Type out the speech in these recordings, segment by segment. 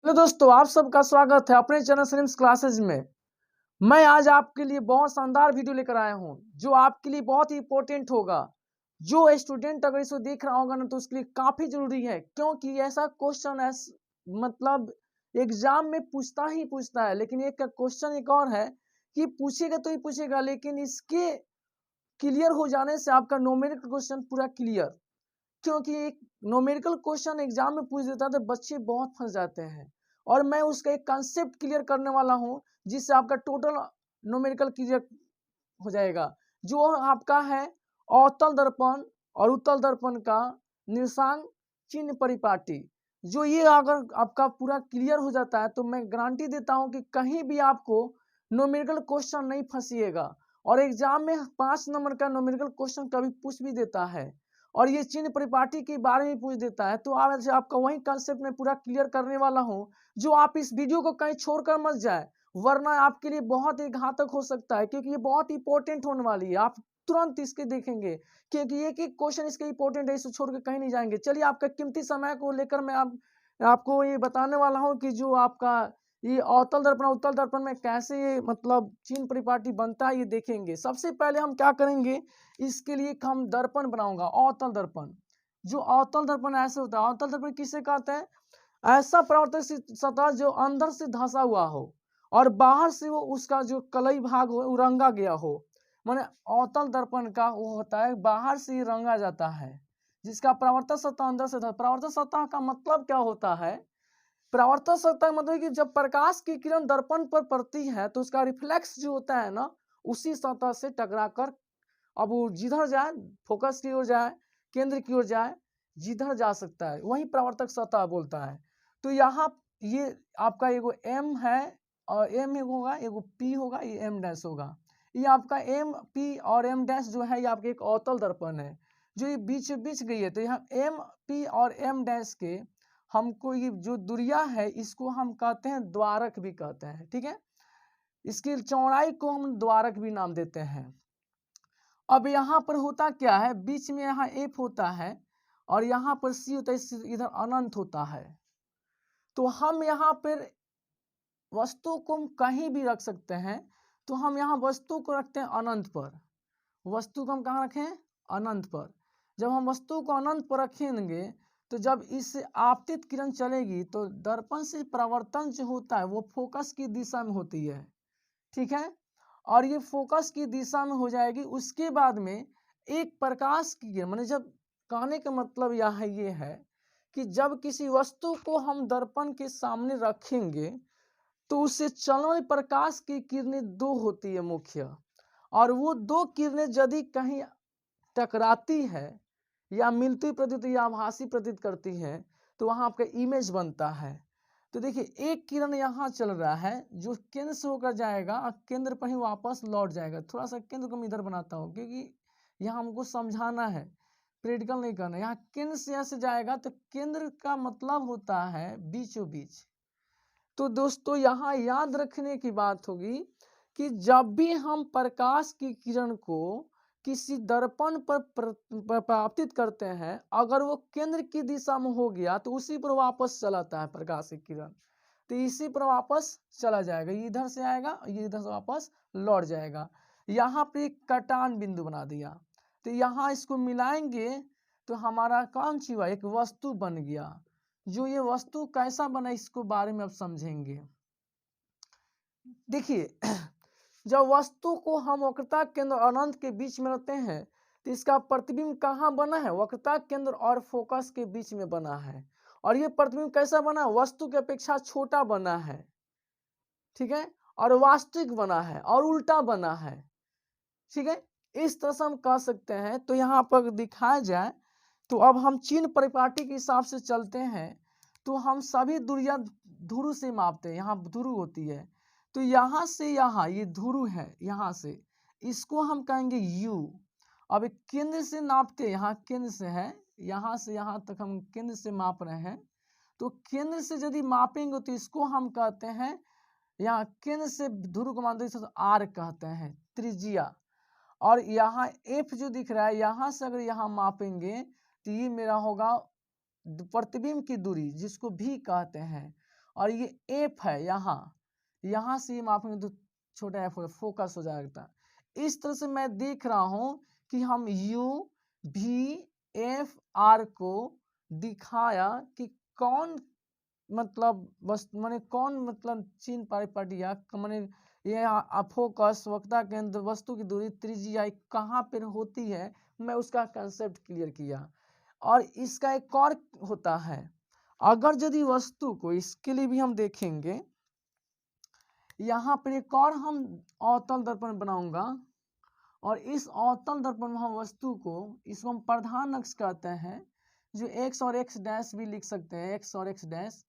तो दोस्तों आप सबका स्वागत है अपने चैनल स्लिम्स क्लासेज में। मैं आज आपके लिए बहुत शानदार वीडियो लेकर आया हूं जो आपके लिए बहुत ही इंपॉर्टेंट होगा। जो स्टूडेंट अगर इसको देख रहा होगा ना तो उसके लिए काफी जरूरी है, क्योंकि ऐसा क्वेश्चन है मतलब एग्जाम में पूछता ही पूछता है। लेकिन एक क्वेश्चन एक और है कि पूछेगा तो ही पूछेगा, लेकिन इसके क्लियर हो जाने से आपका न्यूमेरिकल क्वेश्चन पूरा क्लियर, क्योंकि एक न्यूमेरिकल क्वेश्चन एग्जाम में पूछ देता है तो बच्चे बहुत फंस जाते हैं। और मैं उसका एक कंसेप्ट क्लियर करने वाला हूं जिससे आपका टोटल न्यूमेरिकल क्लियर हो जाएगा। जो आपका है अवतल दर्पण और उत्तल दर्पण का निर्देशांक चिन्ह परिपाटी। जो ये अगर आपका पूरा क्लियर हो जाता है तो मैं गारंटी देता हूं कि कहीं भी आपको न्यूमेरिकल क्वेश्चन नहीं फंसिएगा। और एग्जाम में 5 नंबर का न्यूमेरिकल क्वेश्चन कभी पूछ भी देता है और ये चिन्ह परिपाटी के बारे में पूछ देता है। तो आज आपका वही कंसेप्ट में पूरा क्लियर करने वाला हूं, जो आप इस वीडियो को कहीं छोड़कर मत जाए, वरना आपके लिए बहुत ही घातक हो सकता है, क्योंकि ये बहुत इंपॉर्टेंट होने वाली है। आप तुरंत इसके देखेंगे क्योंकि एक एक क्वेश्चन इसके इंपॉर्टेंट है, इसे छोड़ के कहीं नहीं जाएंगे। चलिए आपका कीमती समय को लेकर मैं आपको ये बताने वाला हूँ कि जो आपका ये अवतल दर्पण उत्तल दर्पण में कैसे ये मतलब चिन्ह परिपाटी बनता है ये देखेंगे। सबसे पहले हम क्या करेंगे, इसके लिए हम दर्पण बनाऊंगा अवतल दर्पण। जो अवतल दर्पण ऐसे होता है, अवतल दर्पण किसे कहते हैं? ऐसा परावर्तक सतह जो अंदर से धंसा हुआ हो और बाहर से वो उसका जो कलई भाग हो वो रंगा गया हो। माने अवतल दर्पण का वो होता है बाहर से ही रंगा जाता है, जिसका परावर्तक सतह अंदर से था। परावर्तक सतह का मतलब क्या होता है? परावर्तक सतह का मतलब कि जब प्रकाश की किरण दर्पण पर पड़ती है तो उसका रिफ्लेक्स जो होता है ना, उसी सतह से टकराकर अब वो जिधर जाए, फोकस की ओर जाए, केंद्र की ओर जाए, जिधर जा सकता है वही परावर्तक सतह बोलता है। तो यहाँ ये आपका एगो एम है और एम होगा, एगो पी होगा, ये एम डैश होगा। ये आपका एम पी और एम डैश जो है ये आपके एक अवतल दर्पण है जो ये बीच बीच गई है। तो यहाँ एम पी और एम डैश के हमको ये जो दूरिया है इसको हम कहते हैं द्वारक भी कहते हैं। ठीक है, इसकी चौड़ाई को हम द्वारक भी नाम देते हैं। अब यहाँ पर होता क्या है, बीच में यहाँ एफ होता है और यहाँ पर सी होता है, इधर अनंत होता है। तो हम यहाँ पर वस्तु को कहीं भी रख सकते हैं, तो हम यहाँ वस्तु को रखते हैं अनंत पर। वस्तु को हम कहाँ रखें? अनंत पर। जब हम वस्तु को अनंत पर रखेंगे तो जब इससे आपतित किरण चलेगी तो दर्पण से परावर्तन जो होता है वो फोकस की दिशा में होती है। ठीक है, और ये फोकस की दिशा में हो जाएगी। उसके बाद में एक प्रकाश की किरण, माने जब कहने का मतलब यह ये है कि जब किसी वस्तु को हम दर्पण के सामने रखेंगे तो उससे चलने वाली प्रकाश की किरणें दो होती है मुख्य, और वो दो किरणें यदि कहीं टकराती है या मिलती प्रतीत या आभासी प्रतीत करती है तो वहां आपका इमेज बनता है। तो देखिए एक किरण यहाँ चल रहा है जो केंद्र से होकर जाएगा और केंद्र पर ही वापस लौट जाएगा। थोड़ा सा केंद्र को मैं इधर बनाता हूँ क्योंकि यहाँ हमको समझाना है, प्रैक्टिकल नहीं करना। यहाँ केंद्र से ऐसे जाएगा तो केंद्र का मतलब होता है बीचों बीच। तो दोस्तों यहाँ याद रखने की बात होगी कि जब भी हम प्रकाश की किरण को किसी दर्पण पर आपतित करते हैं, अगर वो केंद्र की दिशा में हो गया तो उसी पर वापस चलाता है प्रकाश की किरण। तो इसी पर वापस चला जाएगा, ये इधर से आएगा, ये इधर से वापस लौट जाएगा। यहाँ पे एक कटान बिंदु बना दिया, तो यहाँ इसको मिलाएंगे तो हमारा कौन सी हुआ, एक वस्तु बन गया। जो ये वस्तु कैसा बना इसको बारे में अब समझेंगे। देखिए जब वस्तु को हम वक्रता केंद्र अनंत के बीच में रखते हैं तो इसका प्रतिबिंब कहाँ बना है? वक्रता केंद्र और फोकस के बीच में बना है। और ये प्रतिबिंब कैसा बना है? वस्तु की अपेक्षा छोटा बना है। ठीक है, और वास्तविक बना है और उल्टा बना है। ठीक है, इस तरह से हम कह सकते हैं। तो यहाँ पर दिखाया जाए तो अब हम चिन्ह परिपाटी के हिसाब से चलते हैं तो हम सभी दूरियां ध्रुव से मापते हैं। यहाँ ध्रुव होती है तो यहाँ से यहाँ ये ध्रुव है, यहाँ से इसको हम कहेंगे यू। अब केंद्र से नापते हैं, यहाँ केंद्र से है, यहाँ से यहाँ तक हम केंद्र से माप रहे हैं। तो केंद्र से यदि मापेंगे तो इसको हम कहते हैं, यहाँ केंद्र से ध्रुव को मानते हैं आर कहते हैं, त्रिज्या। और यहाँ एफ जो दिख रहा है यहाँ से अगर यहाँ मापेंगे तो ये मेरा होगा प्रतिबिंब की दूरी, जिसको भी कहते हैं। और ये एफ है यहाँ से ये मापेंगे तो छोटा एफ फोकस हो जाएगा। इस तरह से मैं देख रहा हूं कि हम यू भी एफ आर को दिखाया कि कौन मतलब बस मैंने कौन मतलब चिन्ह परिपाटिया मैंने ये फोकस वक्ता केंद्र वस्तु की दूरी त्रिज्या कहाँ पर होती है, मैं उसका कंसेप्ट क्लियर किया। और इसका एक और होता है, अगर यदि वस्तु को इसके लिए भी हम देखेंगे, यहाँ पर एक और हम अवतल दर्पण बनाऊंगा और इस अवतल दर्पण में हम वस्तु को इसको हम प्रधान अक्ष कहते हैं, जो एक्स और एक्स डैश भी लिख सकते हैं, एक्स और एक्स डैश,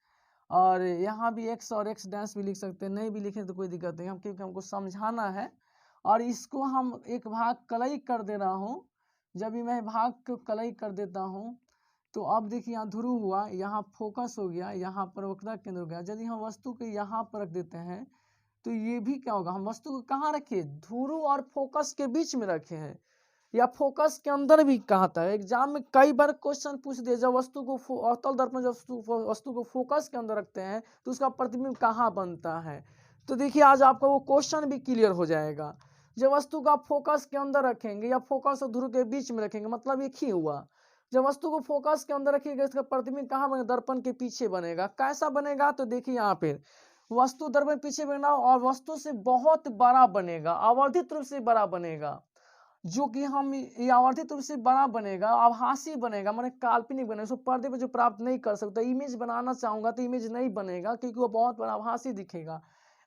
और यहाँ भी एक्स और एक्स डैश भी लिख सकते हैं, नहीं भी लिखें तो कोई दिक्कत नहीं, हम क्योंकि हमको समझाना है। और इसको हम एक भाग कलई कर दे रहा हूँ। जब भी मैं भाग को कलई कर देता हूँ तो अब देखिए यहाँ ध्रुव हुआ, यहाँ फोकस हो गया, यहाँ पर वक्रता केंद्र हो गया। यदि हम वस्तु को यहाँ पर रख देते हैं तो ये भी क्या होगा, हम वस्तु को कहाँ रखे, ध्रुव और फोकस के बीच में रखे हैं, या फोकस के अंदर भी कहता है। एग्जाम में कई बार क्वेश्चन पूछ दिया, जब वस्तु को अवतल दर्पण जब वस्तु को फोकस के अंदर रखते हैं तो उसका प्रतिबिंब कहाँ बनता है। तो देखिए आज आपका वो क्वेश्चन भी क्लियर हो जाएगा। जब वस्तु को आप फोकस के अंदर रखेंगे या फोकस और ध्रुव के बीच में रखेंगे, मतलब एक ही हुआ। जब वस्तु को फोकस के अंदर रखिएगा, इसका प्रतिबिंब कहाँ बनेगा, दर्पण के पीछे बनेगा। कैसा बनेगा, तो देखिए यहाँ पे वस्तु दर्पण पीछे बना और वस्तु से बहुत बड़ा बनेगा, आवर्धित रूप से बड़ा बनेगा, जो कि हम ये आवर्धित रूप से बड़ा बनेगा, आभासी बनेगा, माने काल्पनिक बनेगा, उसको पर्दे पे जो प्राप्त नहीं कर सकता। इमेज बनाना चाहूंगा तो इमेज नहीं बनेगा क्योंकि वो बहुत बड़ा आभासी दिखेगा।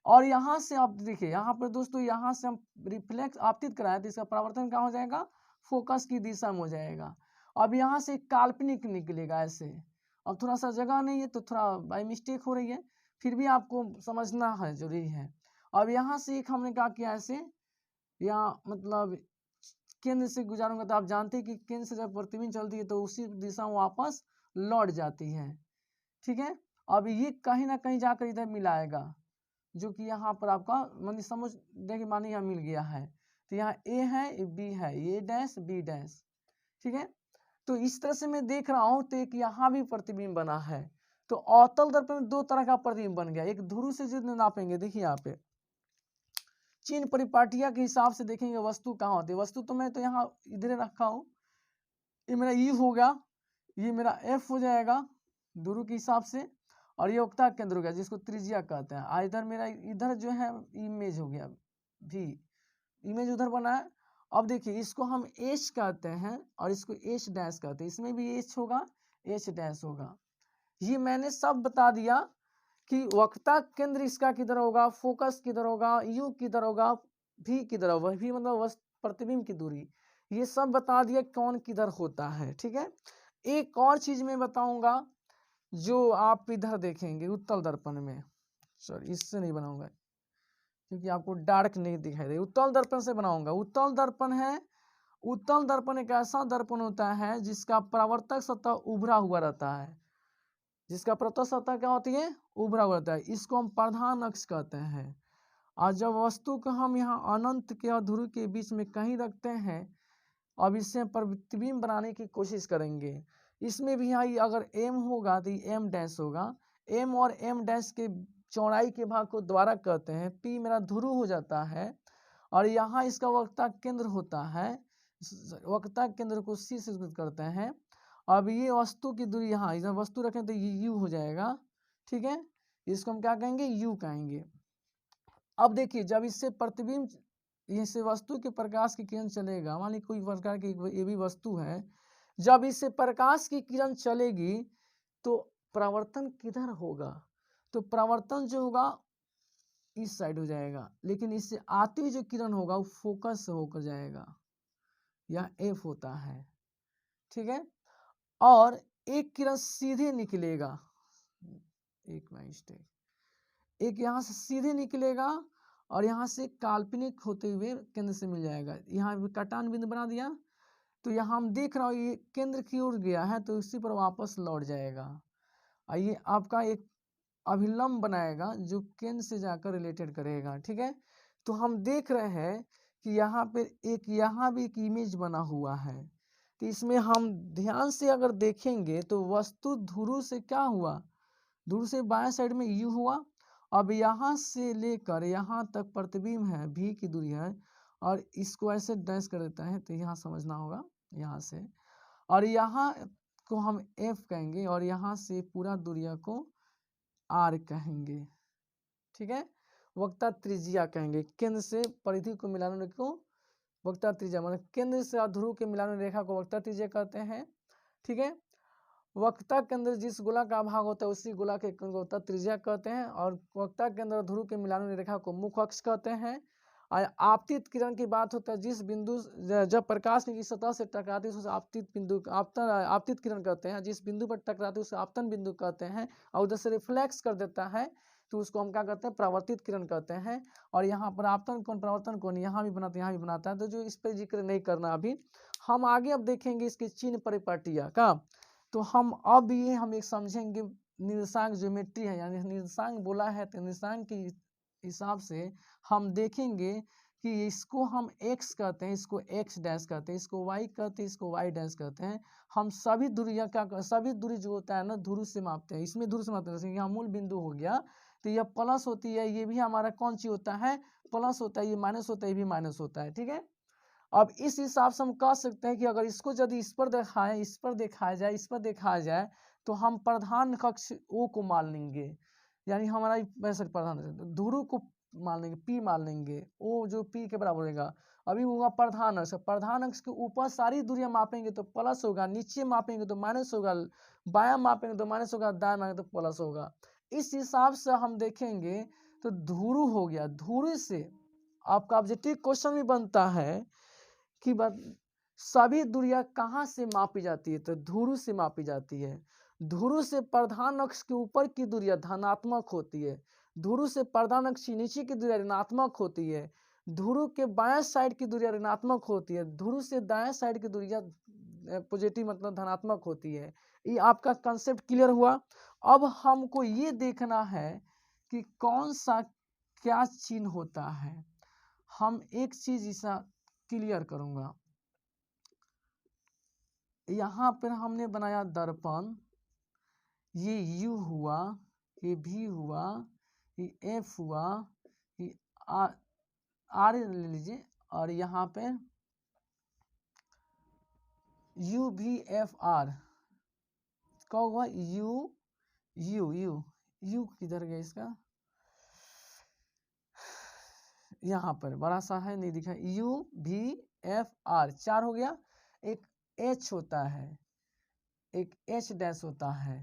और यहाँ से आप देखिए, यहाँ पर दोस्तों यहाँ से हम रिफ्लेक्स आपतित कराए तो इसका परावर्तन क्या हो जाएगा, फोकस की दिशा में हो जाएगा। अब यहाँ से काल्पनिक निकलेगा ऐसे। अब थोड़ा सा जगह नहीं है तो थोड़ा बाई मिस्टेक हो रही है, फिर भी आपको समझना है, जरूरी है। अब यहाँ से एक हमने क्या किया ऐसे, यहाँ मतलब केंद्र से गुजारूंगा तो आप जानते हैं कि केंद्र से जब प्रतिबिंब चलती है तो उसी दिशा में वापस लौट जाती है। ठीक है, अब ये कहीं ना कहीं जाकर इधर मिलाएगा, जो कि यहाँ पर आपका मान समझ देखिए, मानिए यहाँ मिल गया है तो यहाँ ए है बी है, ए डैश बी डैश। ठीक है, तो इस तरह से मैं देख रहा हूँ तो एक यहाँ भी प्रतिबिंब बना है। तो अवतल दर्पण में दो तरह का प्रतिबिंब बन गया, एक ध्रुव से जो नापेंगे, देखिए यहाँ पे चिन्ह परिपाटिया के हिसाब से देखेंगे वस्तु कहाँ होती है। वस्तु तो मैं तो यहाँ इधर रखा हूँ, ये मेरा ई हो गया, ये मेरा एफ हो जाएगा ध्रुव के हिसाब से, और ये वक्ता केंद्र हो गया जिसको त्रिज्या कहते हैं। इधर मेरा इधर जो है इमेज हो गया, भी इमेज उधर बना है। अब देखिए इसको हम एच कहते हैं और इसको एच डैश कहते हैं, इसमें भी एच होगा, एच डैश होगा। ये मैंने सब बता दिया कि वक्ता केंद्र इसका किधर होगा, फोकस किधर होगा, यू किधर होगा, भी किधर होगा, भी मतलब प्रतिबिंब की दूरी, ये सब बता दिया कौन किधर होता है। ठीक है, एक और चीज मैं बताऊंगा जो आप इधर देखेंगे उत्तल दर्पण में, सॉरी इससे नहीं बनाऊंगा क्योंकि आपको डार्क नहीं दिखाई दे, उत्तल दर्पण से बनाऊंगा। उत्तल दर्पण है, उत्तल दर्पण एक ऐसा दर्पण होता है जिसका परावर्तक सतह उभरा हुआ रहता है, जिसका प्रत्यक्ष सतह क्या होती है, उभरा हुआ रहता है। इसको हम प्रधान अक्ष कहते हैं। और जब वस्तु को हम यहाँ अनंत के और ध्रुव के बीच में कहीं रखते हैं, अब इससे प्रतिबिंब बनाने की कोशिश करेंगे। इसमें भी यहाँ अगर एम होगा तो एम डैश होगा, एम और एम डैश के चौड़ाई के भाग को द्वारा कहते हैं। पी मेरा ध्रुव हो जाता है और यहाँ इसका वक्ता केंद्र होता है, वक्ता केंद्र को सी से करते हैं। अब ये वस्तु की दूरी यहाँ इधर वस्तु रखें तो ये यू हो जाएगा। ठीक है, इसको हम क्या कहेंगे, यू कहेंगे। अब देखिए जब इससे प्रतिबिंब, इससे वस्तु के प्रकाश की किरण चलेगा, मान ली कोई प्रकार की ये भी वस्तु है, जब इससे प्रकाश की किरण चलेगी तो परावर्तन किधर होगा, तो परावर्तन जो होगा इस साइड हो जाएगा, लेकिन इससे आती हुई जो किरण होगा वो फोकस से होकर जाएगा, यह एफ होता है। ठीक है, और एक किरण सीधे निकलेगा, एक मिस्टेक, एक यहाँ से सीधे निकलेगा और यहाँ से काल्पनिक होते हुए केंद्र से मिल जाएगा। यहाँ कटान बिंदु बना दिया तो यहाँ हम देख रहा हूँ ये केंद्र की ओर गया है तो इसी पर वापस लौट जाएगा। ये आपका एक अभिलंब बनाएगा जो केंद्र से जाकर रिलेटेड करेगा। ठीक है, तो हम देख रहे हैं कि यहाँ पे एक यहाँ भी एक इमेज बना हुआ है, तो इसमें हम ध्यान से अगर देखेंगे तो वस्तु ध्रुव से क्या हुआ, ध्रुव से बाएं साइड में u हुआ। अब यहाँ से लेकर यहाँ तक प्रतिबिंब है, v की दूरी है, और इसको ऐसे डैश कर देता है, तो यहाँ समझना होगा यहाँ से, और यहाँ को हम f कहेंगे, और यहाँ से पूरा दूरिया को r कहेंगे। ठीक है, वक्रता त्रिज्या कहेंगे। केंद्र से परिधि को मिलाने को वक्रता त्रिज्या, मतलब केंद्र से ध्रुव के मिलाने रेखा को वक्रता त्रिज्या कहते हैं। ठीक है, वक्रता के अंदर जिस गोला का भाग होता है उसी गोला के वक्रता त्रिज्या कहते हैं, और वक्रता के अंदर ध्रुव के मिलाने रेखा को मुख्य अक्ष कहते हैं। और आपतित किरण की बात होता है, जिस बिंदु जब प्रकाश की सतह से टकराती है उसे आपतित बिंदु आपतित किरण कहते हैं। जिस बिंदु पर टकराती है उसे आपतन बिंदु कहते हैं, और उधर से रिफ्लेक्स कर देता है तो उसको हम क्या कहते हैं, परावर्तित किरण कहते हैं। और यहाँ पर आपतन कोण परावर्तन कोण यहाँ भी बनाता है, यहाँ भी बनाता है, तो जो इस पर जिक्र नहीं करना अभी, हम आगे अब देखेंगे इसकी चिन्ह परिपाटियाँ का। तो हम अब ये हम एक समझेंगे निर्देशांक ज्योमेट्री है, यानी निर्देशांक बोला है तो निर्देशांक के हिसाब से हम देखेंगे कि इसको हम x कहते हैं, इसको x डैश कहते हैं, इसको y कहते हैं, इसको y डैश कहते हैं। हम सभी दूरियां सभी दूरी जो होता है ना ध्रुव से मापते हैं, इसमें ध्रुव से मापते हैं। जैसे यहाँ मूल बिंदु हो गया तो यह प्लस होती है, ये भी हमारा कौन सी होता है, प्लस होता है, ये माइनस होता है, ये भी माइनस होता है। ठीक है, अब इस हिसाब से हम कह सकते हैं कि अगर इसको यदि इस पर दिखाएं, इस पर दिखाया जाए, इस पर दिखाया जाए, तो हम प्रधान कक्ष O को मान लेंगे, यानी हमारा वैसे प्रधान ध्रुव को मान लेंगे, P मान लेंगे, O जो P के बराबर होगा। अभी होगा प्रधान अक्ष, प्रधान अक्ष के ऊपर सारी दूरियां मापेंगे तो प्लस होगा, नीचे मापेंगे तो माइनस होगा, बायां मापेंगे तो माइनस होगा, दाएं मापेंगे तो प्लस होगा। इस हिसाब से हम देखेंगे तो ध्रुव हो गया। ध्रुव से आपका ऑब्जेक्टिव क्वेश्चन भी बनता है कि सभी दूरियां कहाँ से मापी जाती है, तो ध्रुव से मापी जाती है। ध्रुव से प्रधान अक्ष के ऊपर की दूरियां धनात्मक होती है, ध्रुव से प्रधान अक्ष के नीचे की दूरियां ऋणात्मक होती है, ध्रुव के बाएं साइड की दूरियां ऋणात्मक होती है, ध्रुव से दाएं साइड की दूरियां पॉजिटिव मतलब धनात्मक होती है। ये आपका कंसेप्ट क्लियर हुआ। अब हमको ये देखना है कि कौन सा क्या चिन्ह होता है। हम एक चीज ऐसा क्लियर करूंगा, यहाँ पर हमने बनाया दर्पण, ये U हुआ, ये V हुआ, ये F हुआ, ये R ले लीजिए, और यहाँ पे U V F R क्या हुआ, U किधर गया इसका, यहाँ पर बड़ा सा है नहीं दिखा, U V F R 4 हो गया। एक H होता है, एक H डैश होता है।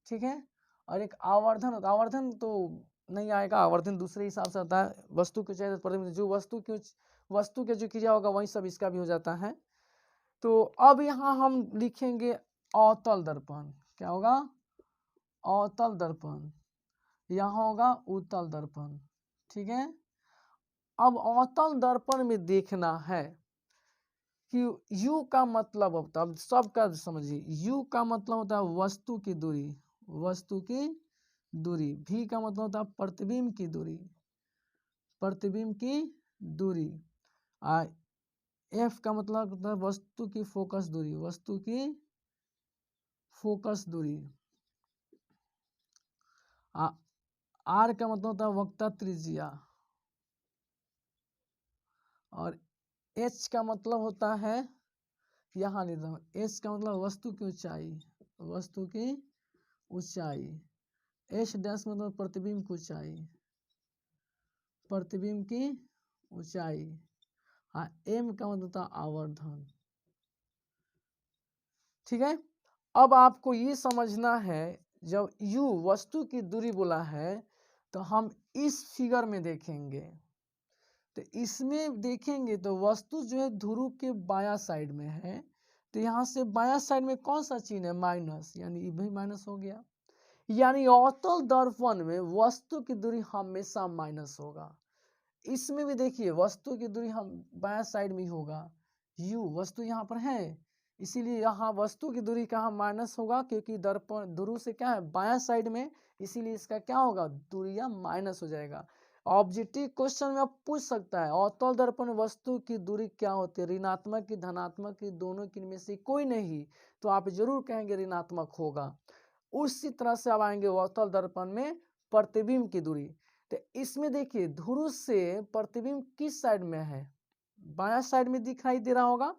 ठीक है, और एक आवर्धन होता है। आवर्धन तो नहीं आएगा, आवर्धन दूसरे हिसाब से आता है, वस्तु के चाहे प्रतिबिंब, जो वस्तु के जो क्रिया होगा वही सब इसका भी हो जाता है। तो अब यहाँ हम लिखेंगे अवतल दर्पण, क्या होगा, अवतल दर्पण, यहाँ होगा उत्तल दर्पण। ठीक है, अब अवतल दर्पण में देखना है कि U का मतलब होता है, अब सबका समझिए, U का मतलब होता है वस्तु की दूरी, वस्तु की दूरी। V का मतलब होता है प्रतिबिंब की दूरी, प्रतिबिंब की दूरी। F का मतलब होता है वस्तु की फोकस दूरी, वस्तु की फोकस दूरी। R का मतलब होता है वक्रता त्रिज्या, और H का मतलब होता है, यहाँ लिख रहा हूँ, H का मतलब वस्तु की ऊंचाई, वस्तु की ऊंचाई। H डैश मतलब प्रतिबिंब की ऊंचाई, प्रतिबिंब की ऊंचाई। हाँ, M का मतलब होता है आवर्धन। ठीक है, अब आपको ये समझना है, जब U वस्तु की दूरी बोला है तो हम इस फिगर में देखेंगे, तो इसमें देखेंगे तो वस्तु जो है ध्रुव के बाया साइड में है, तो यहाँ से बाया साइड में कौन सा चिन्ह है, माइनस, यानी ये भी माइनस हो गया। यानी अवतल दर्पण में वस्तु की दूरी हमेशा माइनस होगा। इसमें भी देखिए वस्तु की दूरी हम बाया साइड में ही होगा, U वस्तु यहाँ पर है, इसीलिए यहाँ वस्तु की दूरी कहाँ माइनस होगा, क्योंकि दर्पण ध्रुव से क्या है बाया साइड में, इसीलिए इसका क्या होगा, दूरियां माइनस हो जाएगा। ऑब्जेक्टिव क्वेश्चन में आप पूछ सकता है अवतल दर्पण वस्तु की दूरी क्या होती है, ऋणात्मक की धनात्मक की, दोनों की में से कोई नहीं, तो आप जरूर कहेंगे ऋणात्मक होगा। उसी तरह से अब आएंगे अवतल दर्पण में प्रतिबिंब की दूरी। तो इसमें देखिए ध्रुव से प्रतिबिंब किस साइड में है, बायां साइड में दिखाई दे रहा होगा,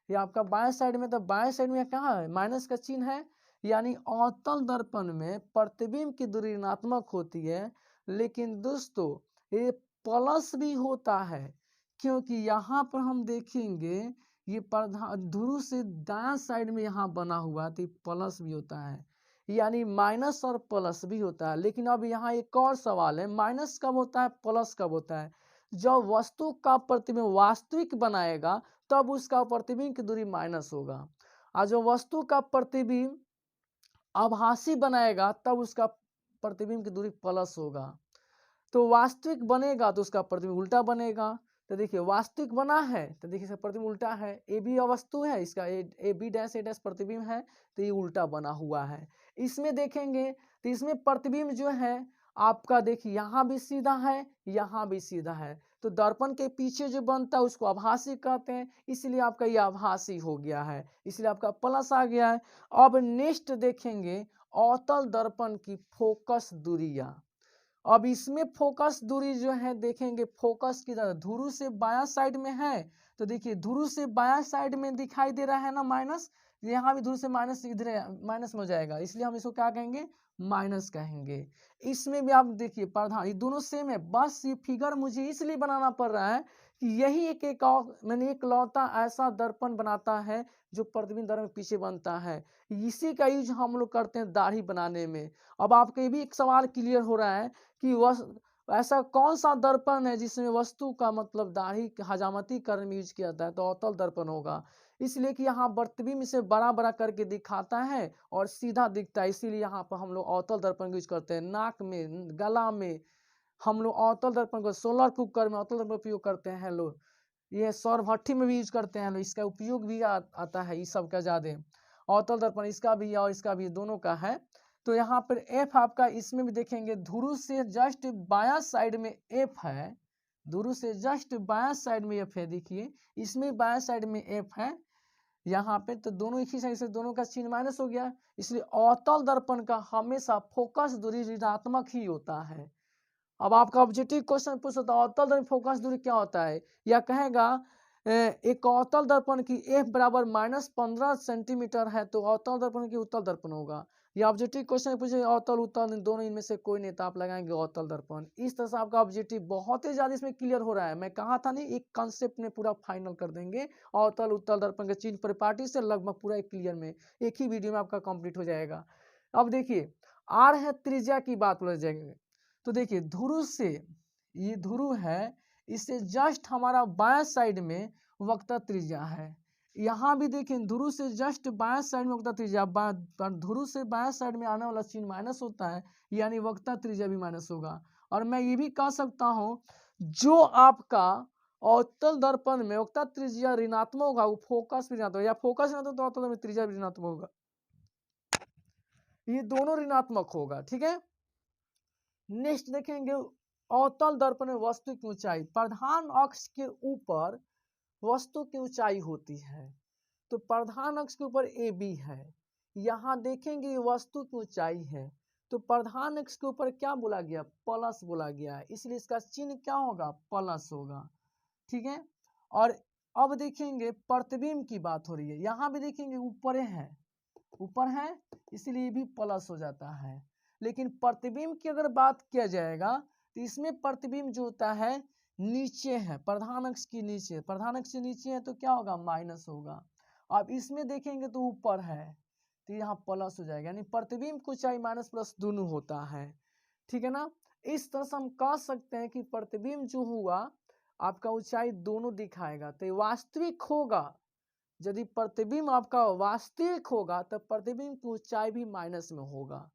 ये आपका बाएं साइड में, तो बाएं साइड में कहाँ है, माइनस का चिन्ह है, यानी अवतल दर्पण में प्रतिबिंब की दूरी ऋणात्मक होती है। लेकिन दोस्तों ये प्लस भी होता है, क्योंकि यहाँ पर हम देखेंगे ये ध्रुव से दायां साइड में यहाँ बना हुआ है, तो प्लस भी होता है, यानी माइनस और प्लस भी होता है। लेकिन अब यहाँ एक और सवाल है, माइनस कब होता है, प्लस कब होता है? जब वस्तु का प्रतिबिंब वास्तविक बनाएगा तब उसका प्रतिबिंब की दूरी माइनस होगा, और जो वस्तु का प्रतिबिंब आभासी बनाएगा तब उसका प्रतिबिंब की दूरी प्लस होगा। तो वास्तविक बनेगा तो उसका प्रतिबिंब उल्टा बनेगा। तो देखिए वास्तविक बना है तो देखिए इसका प्रतिबिंब उल्टा है, ए बी वस्तु है, इसका A B dash A dash प्रतिबिंब है, तो ये उल्टा बना हुआ है। इसमें देखेंगे तो इसमें प्रतिबिंब जो है आपका देखिए यहाँ भी सीधा है, यहाँ भी सीधा है, तो दर्पण के पीछे जो बनता है उसको आभासी कहते हैं, इसलिए आपका ये आभासी हो गया है, इसलिए आपका प्लस आ गया है। अब नेक्स्ट देखेंगे अवतल दर्पण की फोकस दूरियां। अब इसमें फोकस दूरी जो है देखेंगे, फोकस की तरह ध्रुव से बायां साइड में है, तो देखिए ध्रुव से बायां साइड में दिखाई दे रहा है ना माइनस, यहाँ भी ध्रुव से माइनस इधर माइनस में हो जाएगा, इसलिए हम इसको क्या कहेंगे, माइनस कहेंगे। इसमें भी आप देखिए प्रावधान ये दोनों सेम है, बस ये फिगर मुझे इसलिए बनाना पड़ रहा है कि यही एक मैंने एक लौता ऐसा दर्पण बनाता है जो प्रतिबिंब दर्पण के पीछे बनता है, इसी का यूज हम लोग करते हैं दाढ़ी बनाने में। अब आपका ये भी एक सवाल क्लियर हो रहा है कि वह ऐसा कौन सा दर्पण है जिसमें वस्तु का मतलब दाढ़ी हजामती करने में यूज किया जाता है, तो अवतल दर्पण होगा, इसलिए कि यहाँ प्रतिबिंब से बड़ा बड़ा करके दिखाता है और सीधा दिखता है, इसीलिए यहाँ पर हम लोग अवतल दर्पण यूज करते हैं। नाक में, गला में हम लोग अवतल दर्पण को, सोलर कुकर में अवतल दर्पण उपयोग करते हैं लोग, ये सौर भट्ठी में भी यूज करते हैं लोग, इसका उपयोग भी आता है इस सब का ज्यादा। अवतल दर्पण इसका भी और इसका भी दोनों का है। तो यहाँ पर एफ आपका इसमें भी देखेंगे ध्रुव से जस्ट बायां साइड में एफ है, ध्रुव से जस्ट बायां साइड में एफ है, देखिए इसमें बायां साइड में एफ है यहाँ पे, तो दोनों एक ही साइड से दोनों का चिन्ह माइनस हो गया, इसलिए अवतल दर्पण का हमेशा फोकस दूरी ऋणात्मक ही होता है। अब आपका ऑब्जेक्टिव क्वेश्चन पूछ सकता है अवतल दर्पण फोकस दूरी क्या होता है, या कहेगा एक अवतल दर्पण की एफ बराबर -15 सेंटीमीटर है तो अवतल दर्पण की उत्तल दर्पण होगा। या ऑब्जेक्टिव क्वेश्चन पूछे अवतल उत्तल दोनों इनमें से कोई नहीं, तो आप लगाएंगे अवतल दर्पण। इस तरह से आपका ऑब्जेक्टिव बहुत ही ज्यादा इसमें क्लियर हो रहा है, मैं कहा था नहीं एक कंसेप्ट में पूरा फाइनल कर देंगे, अवतल उत्तल दर्पण के चिन्ह परिपाटी से लगभग पूरा एक क्लियर में एक ही वीडियो में आपका कंप्लीट हो जाएगा। अब देखिए आर है त्रिज्या की बात बोल जाएंगे, तो देखिए ध्रुव से, ये ध्रुव है, इससे जस्ट हमारा बायां साइड में वक्रता त्रिज्या है, यहाँ भी देखिए ध्रुव से जस्ट बायां साइड में वक्रता त्रिज्या, ध्रुव से बायां साइड में आने वाला चिन्ह माइनस होता है, यानी वक्रता त्रिज्या भी माइनस होगा। और मैं ये भी कह सकता हूँ जो आपका अवतल दर्पण में वक्रता त्रिज्या ऋणात्मक होगा वो फोकस भी ऋणात्मक, या फोकस ऋणात्मक तो अवतल में त्रिज्या भी ऋणात्मक होगा, ये दोनों ऋणात्मक होगा, ठीक है। नेक्स्ट देखेंगे अवतल दर्पण में वस्तु की ऊंचाई, प्रधान अक्ष के ऊपर वस्तु की ऊंचाई होती है, तो प्रधान अक्ष के ऊपर ए बी है, यहाँ देखेंगे वस्तु की ऊंचाई है, तो प्रधान अक्ष के ऊपर क्या बोला गया, प्लस बोला गया है, इसलिए इसका चिन्ह क्या होगा, प्लस होगा, ठीक है। और अब देखेंगे प्रतिबिंब की बात हो रही है, यहाँ भी देखेंगे ऊपर है, ऊपर है इसलिए भी प्लस हो जाता है। लेकिन प्रतिबिंब की अगर बात किया जाएगा तो इसमें प्रतिबिंब जो होता है नीचे है, प्रधान अक्ष की नीचे, प्रधान अक्ष से नीचे है तो क्या होगा, माइनस होगा। अब इसमें देखेंगे तो ऊपर है तो यहाँ प्लस हो जाएगा, यानी प्रतिबिंब की ऊंचाई माइनस प्लस दोनों होता है, ठीक है ना। इस तरह से हम कह सकते हैं कि प्रतिबिंब जो हुआ आपका ऊंचाई दोनों दिखाएगा, तो वास्तविक होगा, यदि प्रतिबिंब आपका वास्तविक होगा तो प्रतिबिंब की ऊंचाई भी माइनस में होगा।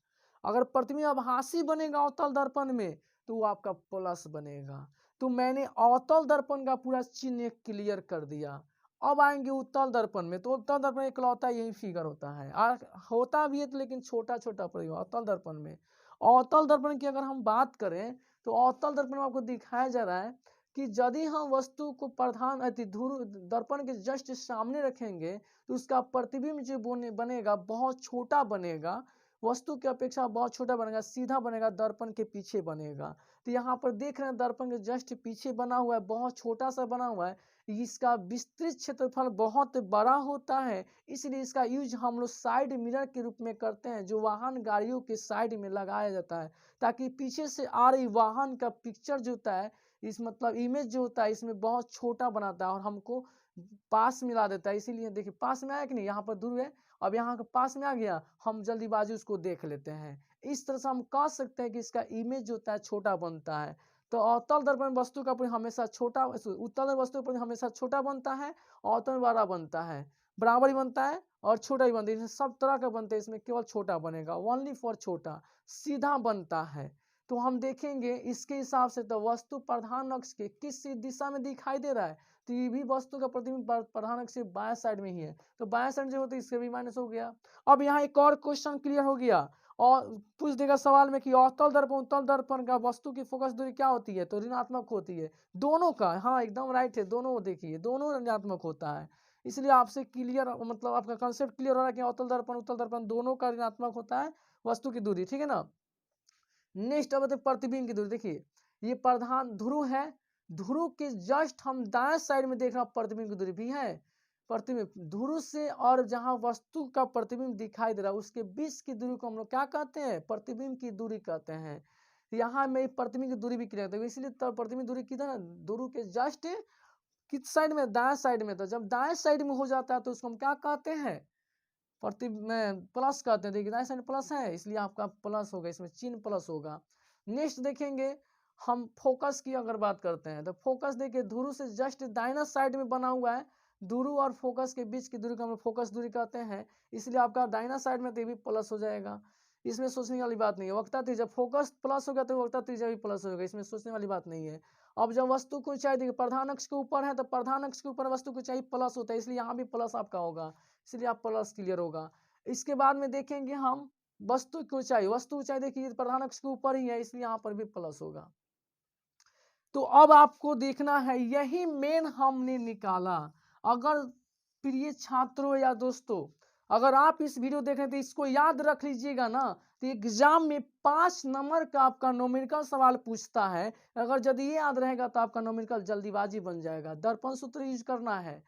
अगर प्रतिबिंब आभासी बनेगा अवतल दर्पण में तो वो आपका प्लस बनेगा। तो मैंने अवतल दर्पण का पूरा चिन्ह क्लियर कर दिया। अब आएंगे उत्तल दर्पण में, तो उत्तल दर्पण इकलौता यही फिगर होता है, होता भी है तो लेकिन छोटा छोटा पड़ेगा अवतल दर्पण में। अवतल दर्पण की अगर हम बात करें तो अवतल दर्पण में आपको दिखाया जा रहा है कि यदि हम वस्तु को प्रधान ध्रुव दर्पण के जस्ट सामने रखेंगे तो उसका प्रतिबिंब जो बनेगा बहुत छोटा बनेगा, वस्तु की अपेक्षा बहुत छोटा बनेगा, सीधा बनेगा, दर्पण के पीछे बनेगा। तो यहाँ पर देख रहे हैं दर्पण के जस्ट पीछे बना हुआ है, बहुत छोटा सा बना हुआ है। इसका विस्तृत क्षेत्रफल बहुत बड़ा होता है, इसलिए इसका यूज हम लोग साइड मिरर के रूप में करते हैं, जो वाहन गाड़ियों के साइड में लगाया जाता है, ताकि पीछे से आ रही वाहन का पिक्चर जो होता है, इस मतलब इमेज जो होता है, इसमें बहुत छोटा बनाता है और हमको पास मिला देता है। इसीलिए देखिए पास में आया कि नहीं, यहाँ पर दूर है, अब यहाँ के पास में आ गया, हम जल्दीबाजी उसको देख लेते हैं। इस तरह से हम कह सकते हैं कि इसका इमेज जो होता है छोटा बनता है। तो अवतल दर्पण वस्तु का परिमाण हमेशा छोटा, उत्तल वस्तु का परिमाण हमेशा छोटा बनता है, अवतल बड़ा बनता है, बराबर ही बनता है और छोटा ही बनता है। सब तरह का बनता है, इसमें केवल छोटा बनेगा, ओनली फॉर छोटा, सीधा बनता है। तो हम देखेंगे इसके हिसाब से, तो वस्तु प्रधान अक्ष के किस दिशा में दिखाई दे रहा है, तो ये भी वस्तु का प्रतिबिंब प्रधान अक्ष के बाएं साइड में ही है, तो बाएं साइड जो होता है इसके भी माइनस हो गया। अब यहाँ एक और क्वेश्चन क्लियर हो गया और पूछ देगा सवाल में कि अवतल दर्पण उत्तल दर्पण का वस्तु की फोकस दूरी क्या होती है, तो ऋणात्मक होती है। दोनों का, हाँ एकदम राइट है, दोनों देखिए दोनों ऋणात्मक होता है। इसलिए आपसे क्लियर, मतलब आपका कंसेप्ट क्लियर हो रहा है कि अवतल दर्पण उत्तल दर्पण दोनों का ऋणात्मक होता है वस्तु की दूरी, ठीक है ना। नेक्स्ट अब प्रतिबिंब की दूरी। देखिए ये प्रधान ध्रुव है, ध्रुव के जस्ट हम दाएं साइड में देख रहे हैं प्रतिबिंब की दूरी भी है। प्रतिबिंब ध्रुव से और जहां वस्तु का प्रतिबिंब दिखाई दे रहा है उसके बीच की दूरी को हम लोग क्या कहते हैं, प्रतिबिंब की दूरी कहते हैं। यहाँ में प्रतिबिंब की दूरी भी क्लियर करते हैं, इसलिए प्रतिबिंब दूरी किधर है, ध्रुव के जस्ट किस साइड में, दाएं साइड में। तो जब दाएं साइड में हो जाता है तो उसको हम क्या कहते हैं, प्रति में प्लस कहते हैं। देखिए दाएं साइड प्लस है, इसलिए आपका प्लस होगा, इसमें चिन्ह प्लस होगा। नेक्स्ट देखेंगे हम फोकस की अगर बात करते हैं, तो फोकस देखिए ध्रुव से जस्ट दाहिना साइड में बना हुआ है, ध्रुव और फोकस के बीच की दूरी को हम फोकस दूरी कहते हैं, इसलिए आपका दाहिना साइड में तो भी प्लस हो जाएगा, इसमें सोचने वाली बात नहीं है। वक्ता त्रिज्या, जब फोकस प्लस हो गया तो वक्ता त्रिज्या भी प्लस होगा, इसमें सोचने वाली बात नहीं है। अब जब वस्तु की ऊंचाई देखिए प्रधान अक्ष के ऊपर है, तो प्रधान अक्ष के ऊपर वस्तु की ऊंचाई प्लस होता है, इसलिए यहाँ भी प्लस आपका होगा, इसलिए आप प्लस क्लियर होगा। इसके बाद में देखेंगे हम वस्तु की ऊंचाई, वस्तु ऊंचाई देखिए प्रधान अक्ष के ऊपर ही है, इसलिए यहाँ पर भी प्लस होगा। तो अब आपको देखना है, यही मेन हमने निकाला। अगर प्रिय छात्रों या दोस्तों, अगर आप इस वीडियो देख रहे हैं तो इसको याद रख लीजिएगा ना, तो एग्जाम में 5 नंबर का आपका न्यूमेरिकल सवाल पूछता है। अगर यदि ये याद रहेगा तो आपका न्यूमेरिकल जल्दीबाजी बन जाएगा। दर्पण सूत्र यूज करना है,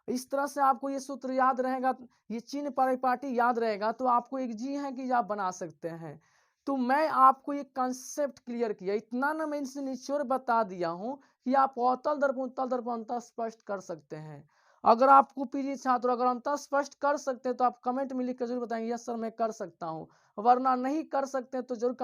इस तरह से आपको ये सूत्र याद रहेगा, ये चिन्ह परिपाटी याद रहेगा, तो आपको एक जी है कि आप बना सकते हैं। तो मैं आपको ये कंसेप्ट क्लियर किया, इतना ना मैं इनसे निचोड़ बता दिया हूं कि आप अवतल दर्पण उत्तल दर्पण अंतर स्पष्ट कर सकते हैं। अगर आपको प्रिय छात्र अगर अंतर स्पष्ट कर सकते हैं तो आप कमेंट में लिख कर जरूर बताएंगे यस सर मैं कर सकता हूं, वरना नहीं कर सकते तो जरूर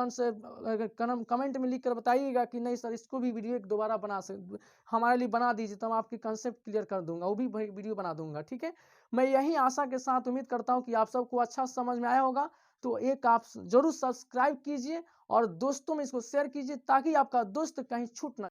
कमेंट में लिख कर बताइएगा कि नहीं सर इसको भी वीडियो एक दोबारा बना सकते, हमारे लिए बना दीजिए, तो हम आपकी कंसेप्ट क्लियर कर दूंगा, वो भी वीडियो बना दूंगा, ठीक है। मैं यही आशा के साथ उम्मीद करता हूँ कि आप सबको अच्छा समझ में आया होगा। तो एक आप जरूर सब्सक्राइब कीजिए और दोस्तों में इसको शेयर कीजिए, ताकि आपका दोस्त कहीं छूट ना